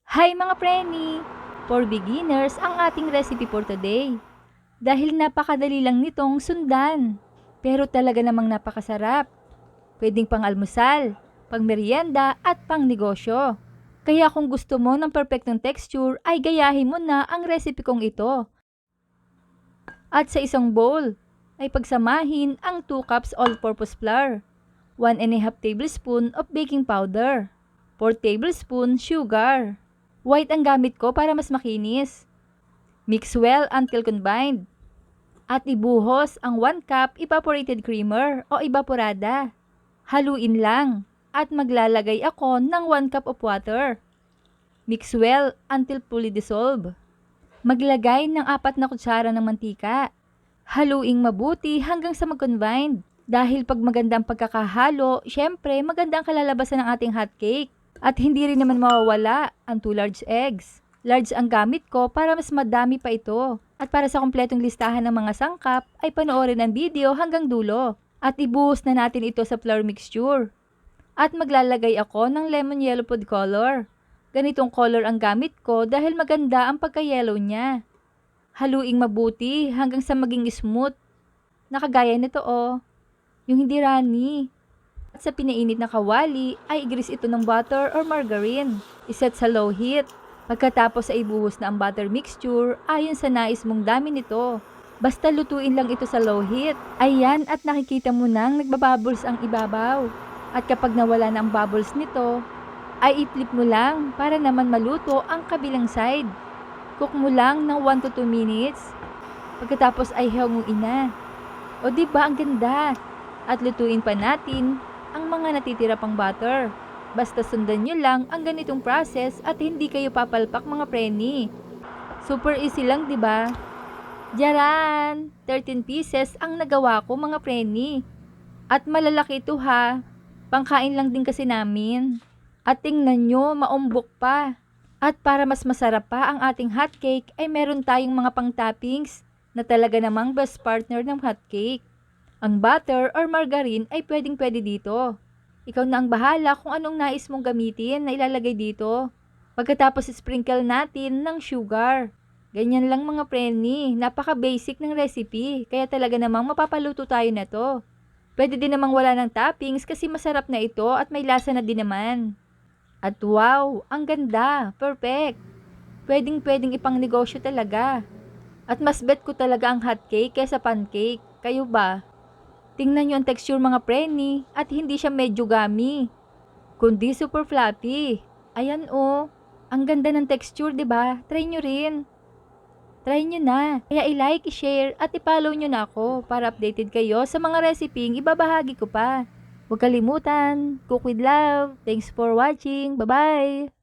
Hi mga preni! For beginners ang ating recipe for today. Dahil napakadali lang nitong sundan. Pero talaga namang napakasarap. Pwedeng pang almusal, pang merienda at pang negosyo. Kaya kung gusto mo ng perfectong texture ay gayahin mo na ang recipe kong ito. At sa isang bowl ay pagsamahin ang 2 cups all-purpose flour, 1½ tablespoon of baking powder, 4 tablespoon sugar. White ang gamit ko para mas makinis. Mix well until combined. At ibuhos ang 1 cup evaporated creamer o evaporada. Haluin lang at maglalagay ako ng 1 cup of water. Mix well until fully dissolve. Maglagay ng 4 na kutsara ng mantika. Haluing mabuti hanggang sa mag-combine. Dahil pag magandang pagkakahalo, syempre maganda ang kalalabasan ng ating hotcake. At hindi rin naman mawawala ang 2 large eggs. Large ang gamit ko para mas madami pa ito. At para sa kompletong listahan ng mga sangkap, ay panoorin ang video hanggang dulo. At ibuhos na natin ito sa flour mixture. At maglalagay ako ng lemon yellow food color. Ganitong color ang gamit ko dahil maganda ang pagka-yellow niya. Haluing mabuti hanggang sa maging smooth. Nakagaya nito yung hindi runny. At sa pinainit na kawali ay igrease ito ng butter or margarine. Iset sa low heat. Pagkatapos ay ibuhos na ang butter mixture ayon sa nais mong dami nito. Basta lutuin lang ito sa low heat. Ayan, at nakikita mo nang nagbabubbles ang ibabaw. At kapag nawala na ang bubbles nito, ay i-flip mo lang para naman maluto ang kabilang side. Cook mo lang ng 1 to 2 minutes. Pagkatapos ay hanguin na. O diba ang ganda? At lutuin pa natin ang mga natitira pang butter. Basta sundan nyo lang ang ganitong process at hindi kayo papalpak mga preni. Super easy lang, diba? Diyaran! 13 pieces ang nagawa ko mga preni. At malalaki ito ha. Pangkain lang din kasi namin. At tingnan nyo, maumbok pa. At para mas masarap pa ang ating hotcake ay meron tayong mga pang-toppings na talaga namang best partner ng hotcake. Ang butter or margarine ay pwedeng-pwede dito. Ikaw na ang bahala kung anong nais mong gamitin na ilalagay dito. Pagkatapos sprinkle natin ng sugar. Ganyan lang mga preni, napaka-basic ng recipe, kaya talaga namang mapapaluto tayo na to. Pwede din namang wala ng toppings kasi masarap na ito at may lasa na din naman. At wow, ang ganda, perfect. Pwedeng-pwedeng ipang negosyo talaga. At mas bet ko talaga ang hotcake kaysa pancake. Kayo ba? Tingnan nyo ang texture mga preni at hindi siya medyo gummy, kundi super fluffy. Ayan ang ganda ng texture, 'di ba? Try nyo rin. Try nyo na. Kaya i-like, i-share at i-follow nyo na ako para updated kayo sa mga reseping ibabahagi ko pa. Huwag kalimutan, cook with love. Thanks for watching. Bye-bye!